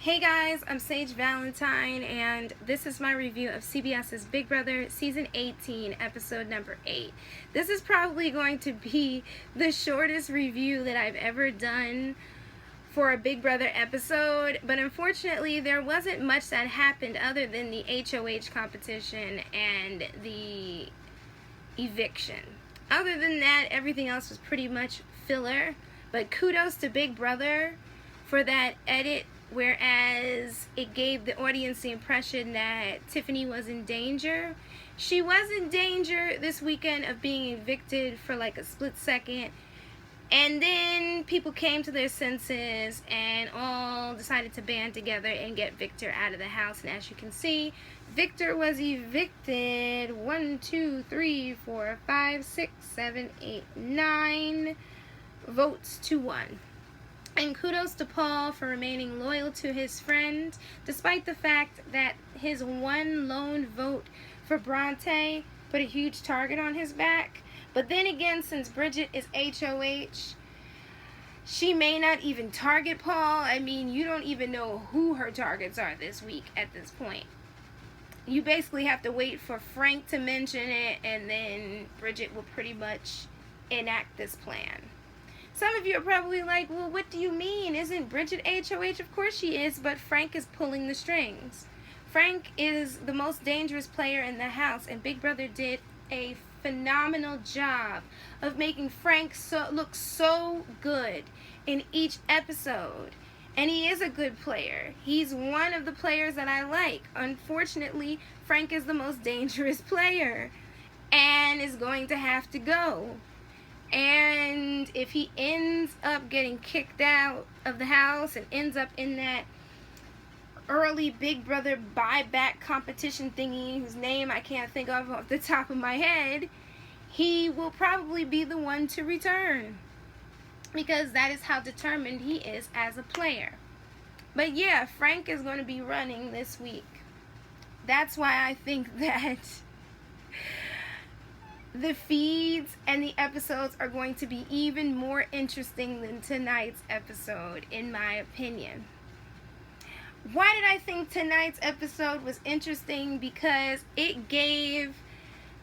Hey guys, I'm Sage Valentine, and this is my review of CBS's Big Brother Season 18, Episode number 8. This is probably going to be the shortest review that I've ever done for a Big Brother episode, but unfortunately there wasn't much that happened other than the HOH competition and the eviction. Other than that, everything else was pretty much filler, but kudos to Big Brother for that edit. Whereas it gave the audience the impression that Tiffany was in danger. She was in danger this weekend of being evicted for like a split second. And then people came to their senses and all decided to band together and get Victor out of the house. And as you can see, Victor was evicted 1, 2, 3, 4, 5, 6, 7, 8, 9 votes to 1. And kudos to Paul for remaining loyal to his friend, despite the fact that his one lone vote for Bronte put a huge target on his back. But then again, since Bridget is HOH, she may not even target Paul. I mean, you don't even know who her targets are this week at this point. You basically have to wait for Frank to mention it, and then Bridget will pretty much enact this plan. Some of you are probably like, well, what do you mean? Isn't Bridget HOH? Of course she is, but Frank is pulling the strings. Frank is the most dangerous player in the house, and Big Brother did a phenomenal job of making Frank look so good in each episode. And he is a good player. He's one of the players that I like. Unfortunately, Frank is the most dangerous player and is going to have to go. And if he ends up getting kicked out of the house and ends up in that early Big Brother buyback competition thingy, whose name I can't think of off the top of my head, he will probably be the one to return, because that is how determined he is as a player. But yeah, Frank is going to be running this week. That's why I think that the feeds and the episodes are going to be even more interesting than tonight's episode, in my opinion. Why did I think tonight's episode was interesting? Because it gave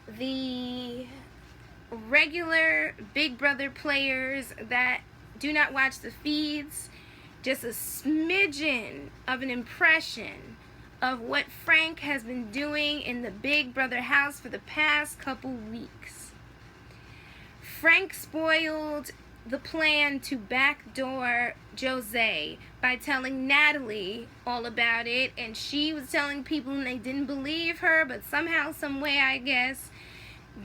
the regular Big Brother players that do not watch the feeds just a smidgen of an impression of what Frank has been doing in the Big Brother house for the past couple weeks. Frank spoiled the plan to backdoor Jose by telling Natalie all about it, and she was telling people and they didn't believe her, but somehow, some way, I guess,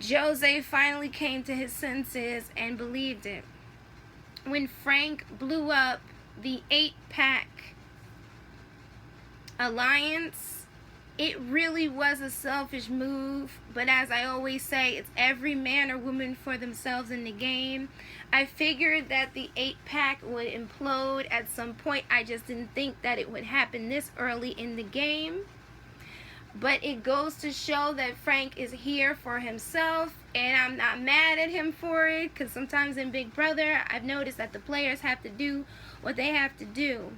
Jose finally came to his senses and believed it. When Frank blew up the 8-pack alliance, it really was a selfish move, but as I always say, it's every man or woman for themselves in the game. I figured that the 8-pack would implode at some point. I just didn't think that it would happen this early in the game. But it goes to show that Frank is here for himself, and I'm not mad at him for it, because sometimes in Big Brother, I've noticed that the players have to do what they have to do.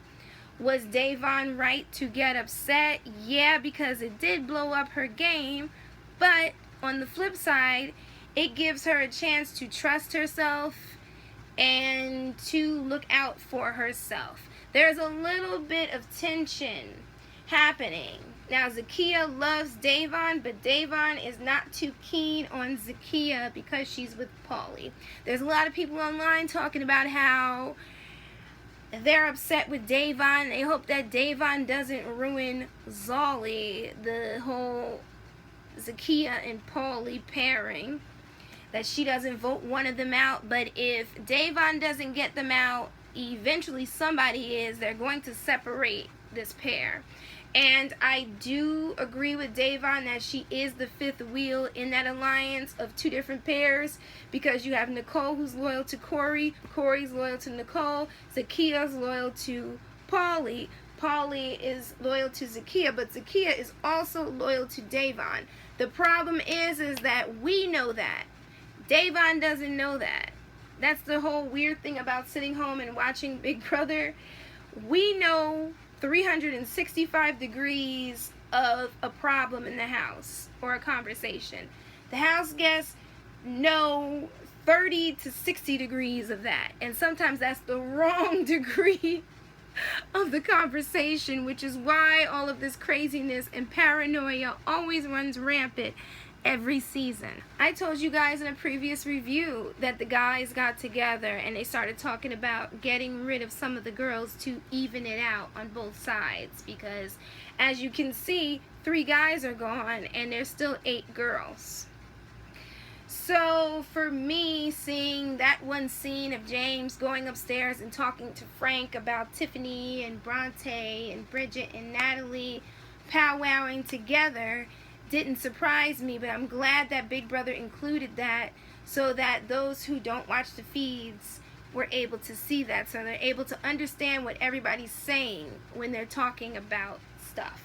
Was Da'Vonne right to get upset? Yeah, because it did blow up her game. But on the flip side, it gives her a chance to trust herself and to look out for herself. There's a little bit of tension happening. Now, Zakiya loves Da'Vonne, but Da'Vonne is not too keen on Zakiya because she's with Paulie. There's a lot of people online talking about how they're upset with Da'Vonne. They hope that Da'Vonne doesn't ruin Zolly, the whole Zakiya and Paulie pairing, that she doesn't vote one of them out. But if Da'Vonne doesn't get them out, eventually somebody is. They're going to separate this pair. And I do agree with Da'Vonne that she is the fifth wheel in that alliance of two different pairs, because you have Nicole, who's loyal to Corey, Corey's loyal to Nicole, Zakiya's loyal to Paulie, Paulie is loyal to Zakiya, but Zakiya is also loyal to Da'Vonne. The problem is that we know that. Da'Vonne doesn't know that. That's the whole weird thing about sitting home and watching Big Brother. We know 365 degrees of a problem in the house or a conversation. The house guests know 30 to 60 degrees of that, and sometimes that's the wrong degree of the conversation, which is why all of this craziness and paranoia always runs rampant every season. I told you guys in a previous review that the guys got together and they started talking about getting rid of some of the girls to even it out on both sides, because as you can see, 3 guys are gone and there's still 8 girls. So for me, seeing that one scene of James going upstairs and talking to Frank about Tiffany and Bronte and Bridget and Natalie powwowing together didn't surprise me, but I'm glad that Big Brother included that so that those who don't watch the feeds were able to see that, so they're able to understand what everybody's saying when they're talking about stuff.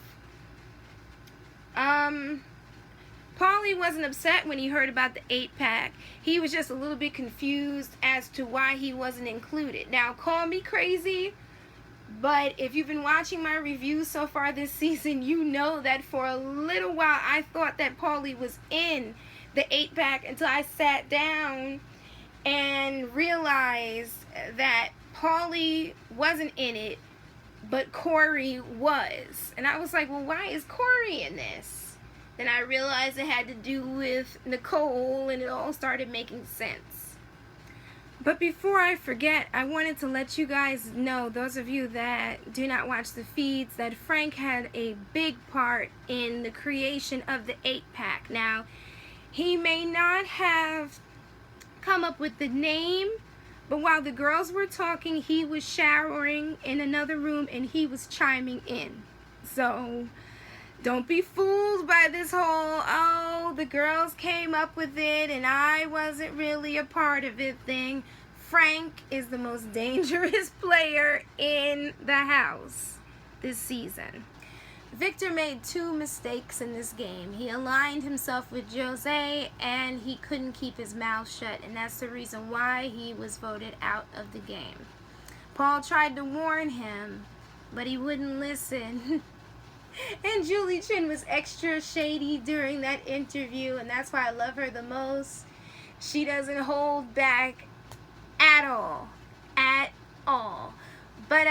Paulie wasn't upset when he heard about the 8-pack. He was just a little bit confused as to why he wasn't included. Now, call me crazy, but if you've been watching my reviews so far this season, you know that for a little while I thought that Paulie was in the 8-pack until I sat down and realized that Paulie wasn't in it, but Corey was. And I was like, well, why is Corey in this? Then I realized it had to do with Nicole, and it all started making sense. But before I forget, I wanted to let you guys know, those of you that do not watch the feeds, that Frank had a big part in the creation of the 8-pack. Now, he may not have come up with the name, but while the girls were talking, he was showering in another room and he was chiming in. So don't be fooled by this whole, oh, the girls came up with it and I wasn't really a part of it thing. Frank is the most dangerous player in the house this season. Victor made 2 mistakes in this game. He aligned himself with Jose and he couldn't keep his mouth shut, and that's the reason why he was voted out of the game. Paul tried to warn him, but he wouldn't listen. And Julie Chen was extra shady during that interview, and that's why I love her the most. She doesn't hold back at all. At all. But,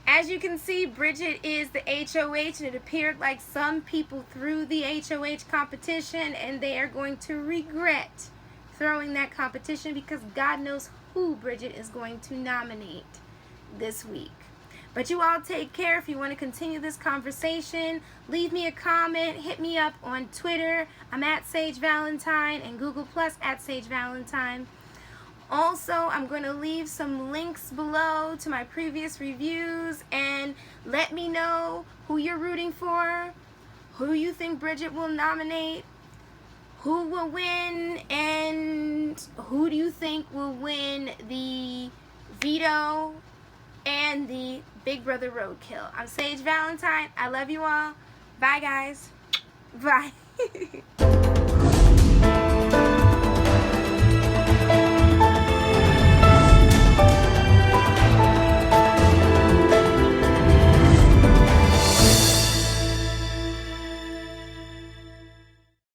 as you can see, Bridget is the HOH, and it appeared like some people threw the HOH competition, and they are going to regret throwing that competition because God knows who Bridget is going to nominate this week. But you all take care. If you want to continue this conversation, leave me a comment. Hit me up on Twitter. I'm at Sage Valentine, and Google Plus at Sage Valentine. Also, I'm going to leave some links below to my previous reviews, and let me know who you're rooting for, who you think Bridget will nominate, who will win, and who do you think will win the veto and the Big Brother Roadkill. I'm Sage Valentine. I love you all. Bye, guys. Bye.